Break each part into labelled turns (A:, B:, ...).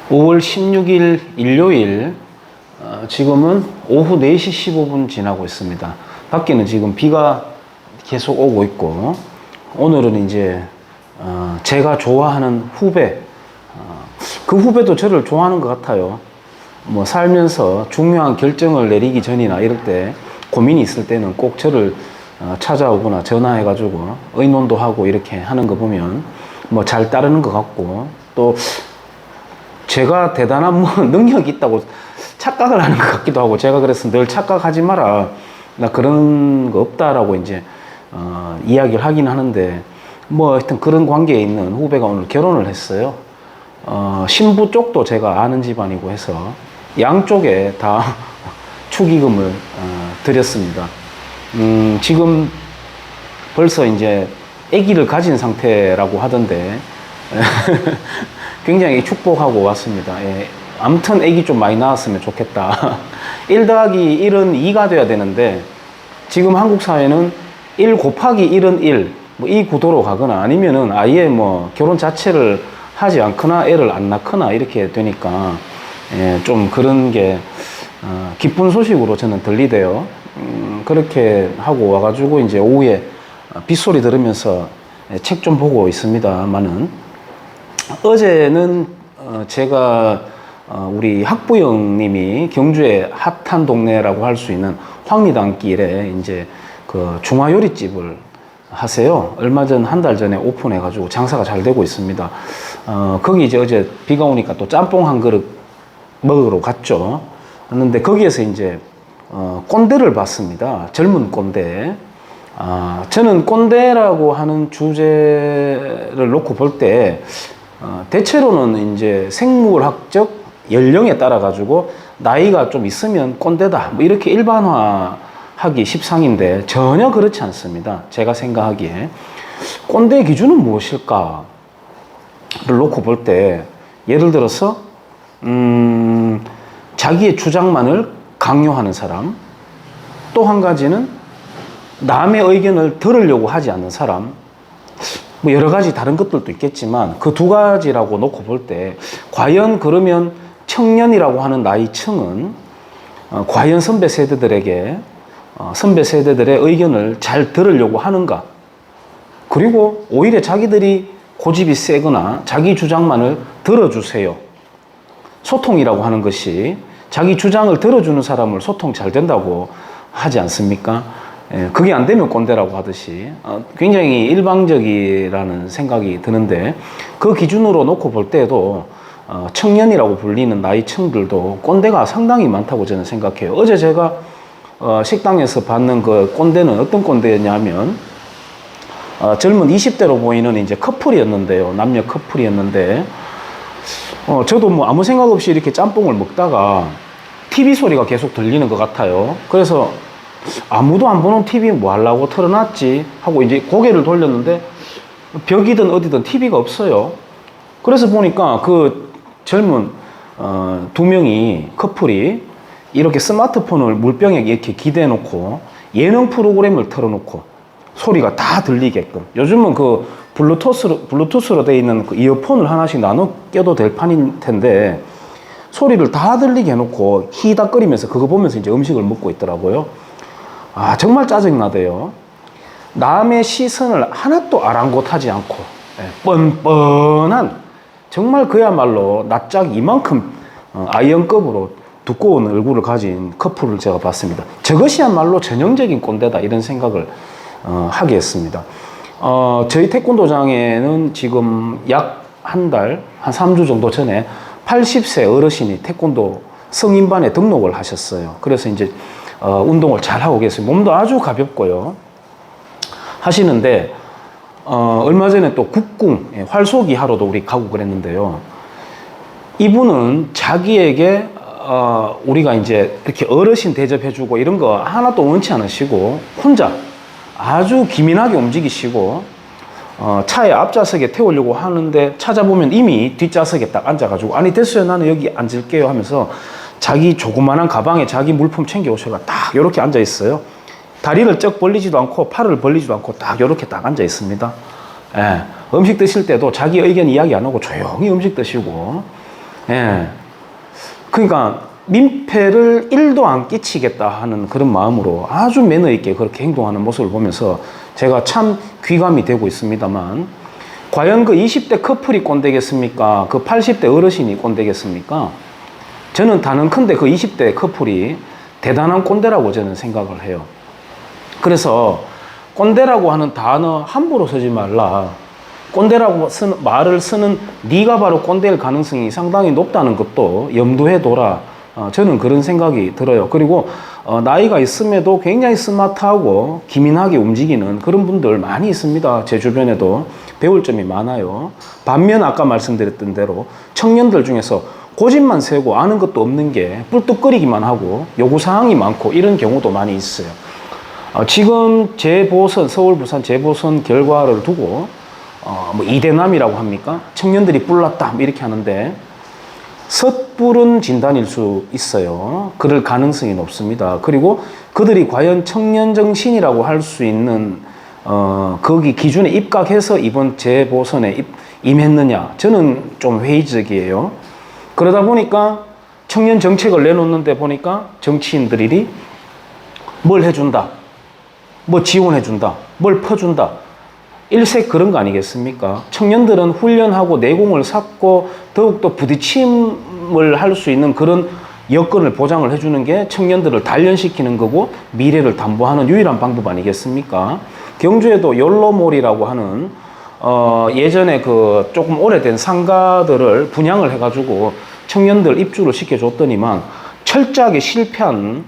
A: 5월 16일 일요일, 지금은 오후 4시 15분 지나고 있습니다. 밖에는 지금 비가 계속 오고 있고, 오늘은 이제 제가 좋아하는 후배, 그 후배도 저를 좋아하는 것 같아요. 뭐 살면서 중요한 결정을 내리기 전이나 이럴 때 고민이 있을 때는 꼭 저를 찾아오거나 전화해가지고 의논도 하고 이렇게 하는 거 보면 뭐 잘 따르는 것 같고, 또 제가 대단한 뭐 능력이 있다고 착각을 하는 것 같기도 하고, 제가 그래서 늘 착각하지 마라, 나 그런 거 없다라고 이제 이야기를 하긴 하는데, 뭐 하여튼 그런 관계에 있는 후배가 오늘 결혼을 했어요. 신부 쪽도 제가 아는 집안이고 해서 양쪽에 다 축의금을 드렸습니다. 지금 벌써 이제 아기를 가진 상태라고 하던데 굉장히 축복하고 왔습니다. 예. 아무튼 아기 좀 많이 낳았으면 좋겠다. 1 더하기 1은 2가 돼야 되는데, 지금 한국 사회는 1 곱하기 1은 1, 뭐 이 구도로 가거나 아니면은 아예 뭐 결혼 자체를 하지 않거나 애를 안 낳거나 이렇게 되니까, 예, 좀 그런 게 기쁜 소식으로 저는 들리대요. 그렇게 하고 와가지고 이제 오후에 빗소리 들으면서 책 좀 보고 있습니다만은, 어제는 제가 우리 학부형님이 경주의 핫한 동네라고 할 수 있는 황리단길에 이제 그 중화요리집을 하세요. 얼마 전, 한 달 전에 오픈해가지고 장사가 잘 되고 있습니다. 거기 이제 어제 비가 오니까 또 짬뽕 한 그릇 먹으러 갔죠. 갔는데 거기에서 이제 꼰대를 봤습니다. 젊은 꼰대. 저는 꼰대라고 하는 주제를 놓고 볼 때, 대체로는 이제 생물학적 연령에 따라 가지고 나이가 좀 있으면 꼰대다, 뭐 이렇게 일반화하기 십상인데 전혀 그렇지 않습니다. 제가 생각하기에 꼰대 기준은 무엇일까를 놓고 볼 때, 예를 들어서 자기의 주장만을 강요하는 사람, 또 한 가지는 남의 의견을 들으려고 하지 않는 사람, 뭐 여러 가지 다른 것들도 있겠지만 그 두 가지라고 놓고 볼 때, 과연 그러면 청년이라고 하는 나이층은 과연 선배 세대들에게 선배 세대들의 의견을 잘 들으려고 하는가? 그리고 오히려 자기들이 고집이 세거나 자기 주장만을 들어주세요. 소통이라고 하는 것이 자기 주장을 들어주는 사람을 소통 잘 된다고 하지 않습니까? 그게 안 되면 꼰대라고 하듯이 굉장히 일방적이라는 생각이 드는데, 그 기준으로 놓고 볼 때도 청년이라고 불리는 나이층들도 꼰대가 상당히 많다고 저는 생각해요. 어제 제가 식당에서 받는 그 꼰대는 어떤 꼰대였냐면, 젊은 20대로 보이는 이제 커플이었는데요. 남녀 커플이었는데, 저도 뭐 아무 생각 없이 이렇게 짬뽕을 먹다가 TV 소리가 계속 들리는 것 같아요. 그래서 아무도 안 보는 TV 뭐 하려고 틀어놨지 하고 이제 고개를 돌렸는데, 벽이든 어디든 TV가 없어요. 그래서 보니까 그 젊은 두 명이, 커플이 이렇게 스마트폰을 물병에 이렇게 기대해 놓고 예능 프로그램을 틀어놓고 소리가 다 들리게끔, 요즘은 그 블루투스로 돼 있는 그 이어폰을 하나씩 나눠 껴도 될 판인 텐데, 소리를 다 들리게 해놓고 히닥거리면서 그거 보면서 이제 음식을 먹고 있더라고요. 정말 짜증나대요. 남의 시선을 하나도 아랑곳하지 않고 뻔뻔한, 정말 그야말로 낯짝 이만큼 아이언급으로 두꺼운 얼굴을 가진 커플을 제가 봤습니다. 저것이야말로 전형적인 꼰대다, 이런 생각을 하게 했습니다. 저희 태권도장에는 지금 약 한 달, 한 3주 정도 전에 80세 어르신이 태권도 성인반에 등록을 하셨어요. 그래서 이제 운동을 잘 하고 계세요. 몸도 아주 가볍고요. 하시는데, 얼마 전에 또 국궁 활쏘기 하러도 우리 가고 그랬는데요. 이분은 자기에게 우리가 이제 이렇게 어르신 대접해주고 이런 거 하나도 원치 않으시고, 혼자 아주 기민하게 움직이시고, 차에 앞좌석에 태우려고 하는데 찾아보면 이미 뒷좌석에 딱 앉아가지고, 아니 됐어요, 나는 여기 앉을게요 하면서 자기 조그만한 가방에 자기 물품 챙겨 오셔가 딱 이렇게 앉아 있어요. 다리를 쩍 벌리지도 않고 팔을 벌리지도 않고 딱 이렇게 딱 앉아 있습니다. 예. 음식 드실 때도 자기 의견 이야기 안 하고 조용히 음식 드시고, 예. 그러니까 민폐를 1도 안 끼치겠다 하는 그런 마음으로 아주 매너 있게 그렇게 행동하는 모습을 보면서 제가 참 귀감이 되고 있습니다만, 과연 그 20대 커플이 꼰대겠습니까? 그 80대 어르신이 꼰대겠습니까? 저는 단언컨대 그 20대 커플이 대단한 꼰대라고 저는 생각을 해요. 그래서 꼰대라고 하는 단어 함부로 쓰지 말라. 꼰대라고 말을 쓰는 네가 바로 꼰대일 가능성이 상당히 높다는 것도 염두에 둬라. 저는 그런 생각이 들어요. 그리고 나이가 있음에도 굉장히 스마트하고 기민하게 움직이는 그런 분들 많이 있습니다. 제 주변에도 배울 점이 많아요. 반면 아까 말씀드렸던 대로 청년들 중에서 고집만 세고 아는 것도 없는 게 뿔뚝거리기만 하고 요구사항이 많고 이런 경우도 많이 있어요. 지금 재보선, 서울, 부산 재보선 결과를 두고 뭐 이대남이라고 합니까? 청년들이 뿔났다 뭐 이렇게 하는데 섣부른 진단일 수 있어요. 그럴 가능성이 높습니다. 그리고 그들이 과연 청년 정신이라고 할 수 있는 거기 기준에 입각해서 이번 재보선에 임했느냐, 저는 좀 회의적이에요. 그러다 보니까 청년 정책을 내놓는데 보니까 정치인들이 뭘 해준다, 뭐 지원해준다, 뭘 퍼준다, 일색 그런 거 아니겠습니까? 청년들은 훈련하고 내공을 쌓고 더욱더 부딪힘을 할 수 있는 그런 여건을 보장을 해주는 게 청년들을 단련시키는 거고 미래를 담보하는 유일한 방법 아니겠습니까? 경주에도 욜로몰이라고 하는 예전에 그 조금 오래된 상가들을 분양을 해가지고 청년들 입주를 시켜줬더니만 철저하게 실패한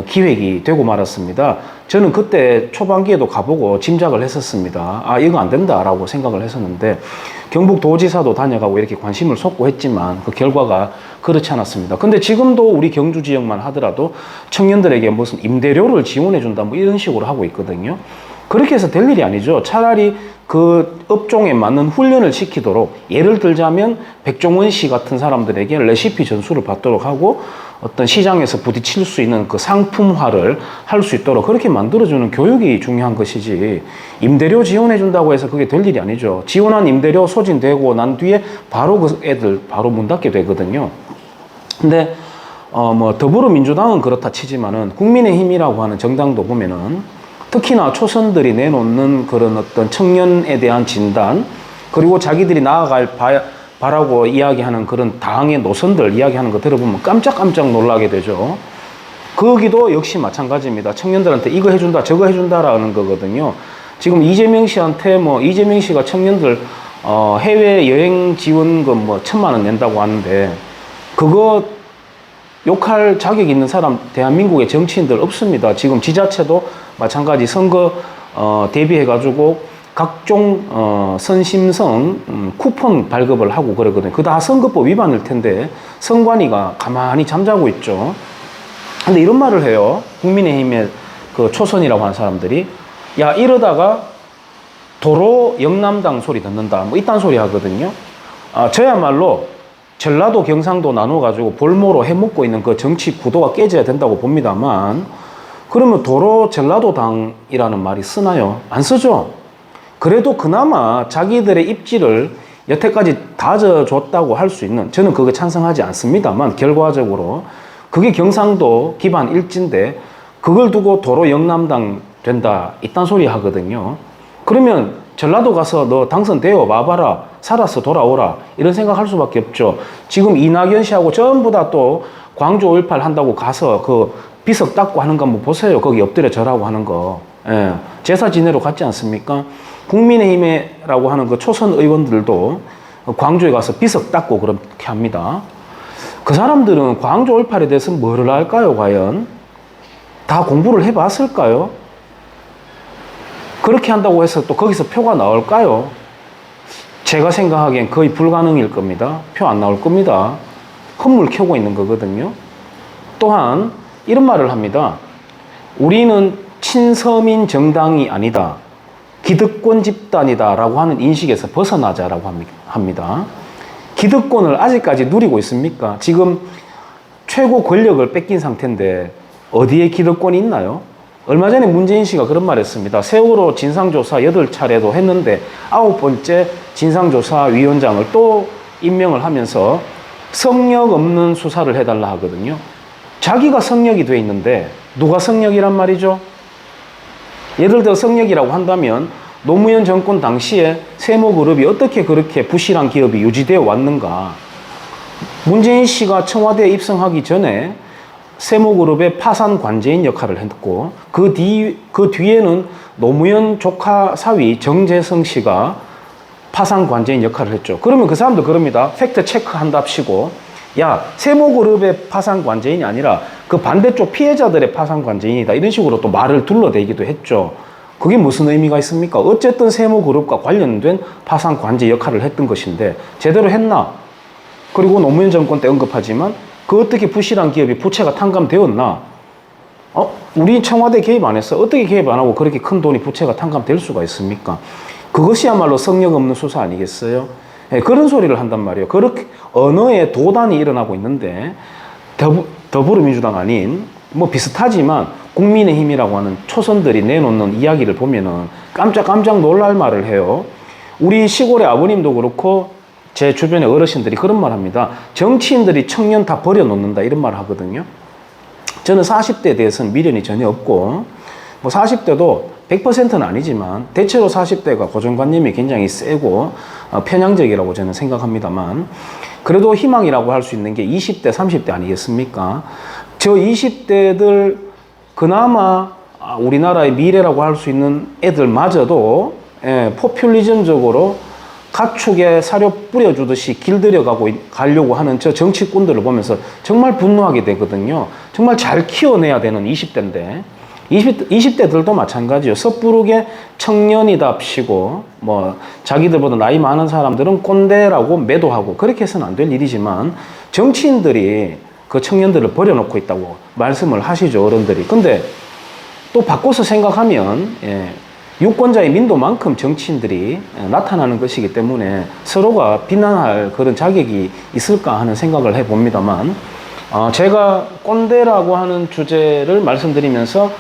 A: 기획이 되고 말았습니다. 저는 그때 초반기에도 가보고 짐작을 했었습니다. 아, 이거 안 된다라고 생각을 했었는데 경북도지사도 다녀가고 이렇게 관심을 쏟고 했지만 그 결과가 그렇지 않았습니다. 근데 지금도 우리 경주 지역만 하더라도 청년들에게 무슨 임대료를 지원해 준다 뭐 이런 식으로 하고 있거든요. 그렇게 해서 될 일이 아니죠. 차라리 그 업종에 맞는 훈련을 시키도록, 예를 들자면 백종원 씨 같은 사람들에게 레시피 전수를 받도록 하고 어떤 시장에서 부딪힐 수 있는 그 상품화를 할 수 있도록 그렇게 만들어주는 교육이 중요한 것이지, 임대료 지원해준다고 해서 그게 될 일이 아니죠. 지원한 임대료 소진되고 난 뒤에 바로 그 애들 바로 문 닫게 되거든요. 근데 뭐 더불어민주당은 그렇다 치지만은 국민의힘이라고 하는 정당도 보면은 특히나 초선들이 내놓는 그런 어떤 청년에 대한 진단, 그리고 자기들이 나아갈 바라고 이야기하는 그런 당의 노선들 이야기하는 거 들어보면 깜짝깜짝 놀라게 되죠. 거기도 역시 마찬가지입니다. 청년들한테 이거 해준다 저거 해준다라는 거거든요. 지금 이재명 씨한테 뭐 이재명 씨가 청년들 해외 여행 지원금 뭐 1,000만 원 낸다고 하는데 그거 욕할 자격 있는 사람 대한민국의 정치인들 없습니다. 지금 지자체도 마찬가지 선거 대비해가지고 각종 선심성 쿠폰 발급을 하고 그러거든요. 그거 다 선거법 위반일 텐데 선관위가 가만히 잠자고 있죠. 근데 이런 말을 해요. 국민의힘의 그 초선이라고 하는 사람들이, 야 이러다가 도로 영남당 소리 듣는다 뭐 이딴 소리 하거든요. 저야말로 전라도 경상도 나눠가지고 볼모로 해먹고 있는 그 정치 구도가 깨져야 된다고 봅니다만, 그러면 도로 전라도당이라는 말이 쓰나요? 안 쓰죠. 그래도 그나마 자기들의 입지를 여태까지 다져줬다고 할 수 있는, 저는 그거 찬성하지 않습니다만 결과적으로 그게 경상도 기반 일지인데 그걸 두고 도로 영남당 된다 이딴 소리 하거든요. 그러면 전라도 가서 너 당선되어 와봐라, 살아서 돌아오라 이런 생각할 수밖에 없죠. 지금 이낙연 씨하고 전부 다 또 광주 5.18 한다고 가서 그 비석 닦고 하는 거 한번 보세요. 거기 엎드려 절하고 하는 거. 예, 제사 지내러 갔지 않습니까? 국민의힘이라고 하는 그 초선 의원들도 광주에 가서 비석 닦고 그렇게 합니다. 그 사람들은 광주 5.18에 대해서 뭐를 알까요, 과연? 다 공부를 해봤을까요? 그렇게 한다고 해서 또 거기서 표가 나올까요? 제가 생각하기엔 거의 불가능일 겁니다. 표 안 나올 겁니다. 헛물 켜고 있는 거거든요. 또한 이런 말을 합니다. 우리는 친서민 정당이 아니다. 기득권 집단이다 라고 하는 인식에서 벗어나자라고 합니다. 기득권을 아직까지 누리고 있습니까? 지금 최고 권력을 뺏긴 상태인데 어디에 기득권이 있나요? 얼마 전에 문재인 씨가 그런 말 했습니다. 세월호 진상조사 8차례도 했는데 9번째 진상조사위원장을 또 임명을 하면서 성역 없는 수사를 해달라 하거든요. 자기가 성역이 돼 있는데 누가 성역이란 말이죠? 예를 들어 성역이라고 한다면 노무현 정권 당시에 세모그룹이 어떻게 그렇게 부실한 기업이 유지되어 왔는가. 문재인 씨가 청와대에 입성하기 전에 세모그룹의 파산 관제인 역할을 했고 그 뒤에는 노무현 조카 사위 정재성 씨가 파산 관제인 역할을 했죠. 그러면 그 사람도 그럽니다. 팩트 체크한답시고 야 세모그룹의 파산 관제인이 아니라 그 반대쪽 피해자들의 파산 관제인이다. 이런 식으로 또 말을 둘러대기도 했죠. 그게 무슨 의미가 있습니까? 어쨌든 세모그룹과 관련된 파산 관제 역할을 했던 것인데 제대로 했나? 그리고 노무현 정권 때 언급하지만 그 어떻게 부실한 기업이 부채가 탕감되었나? 우리 청와대 개입 안 했어. 어떻게 개입 안 하고 그렇게 큰 돈이 부채가 탕감될 수가 있습니까? 그것이야말로 성역 없는 수사 아니겠어요? 예, 그런 소리를 한단 말이에요. 그렇게 언어의 도단이 일어나고 있는데 더불어민주당 아닌 뭐 비슷하지만 국민의힘이라고 하는 초선들이 내놓는 이야기를 보면은 깜짝 놀랄 말을 해요. 우리 시골의 아버님도 그렇고 제 주변의 어르신들이 그런 말 합니다. 정치인들이 청년 다 버려놓는다 이런 말을 하거든요. 저는 40대에 대해서는 미련이 전혀 없고 뭐 40대도 100%는 아니지만 대체로 40대가 고정관념이 굉장히 세고 편향적이라고 저는 생각합니다만 그래도 희망이라고 할 수 있는 게 20대, 30대 아니겠습니까? 저 20대들 그나마 우리나라의 미래라고 할 수 있는 애들마저도 포퓰리즘적으로 가축에 사료 뿌려주듯이 길들여 가려고 하는 저 정치꾼들을 보면서 정말 분노하게 되거든요. 정말 잘 키워내야 되는 20대인데 20대들도 마찬가지예요. 섣부르게 청년이답시고 뭐 자기들보다 나이 많은 사람들은 꼰대라고 매도하고 그렇게 해서는 안 될 일이지만 정치인들이 그 청년들을 버려놓고 있다고 말씀을 하시죠. 어른들이. 근데 또 바꿔서 생각하면 유권자의 민도만큼 정치인들이 나타나는 것이기 때문에 서로가 비난할 그런 자격이 있을까 하는 생각을 해봅니다만 제가 꼰대라고 하는 주제를 말씀드리면서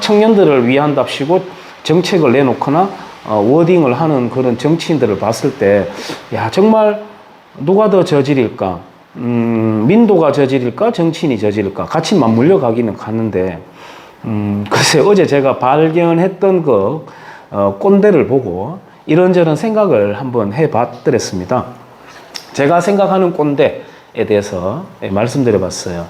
A: 청년들을 위한답시고 정책을 내놓거나 워딩을 하는 그런 정치인들을 봤을 때 야 정말 누가 더 저질일까? 민도가 저질일까? 정치인이 저질일까? 같이 맞물려 가기는 가는데 글쎄 어제 제가 발견했던 그 꼰대를 보고 이런저런 생각을 한번 해봤더랬습니다. 제가 생각하는 꼰대에 대해서 말씀드려봤어요.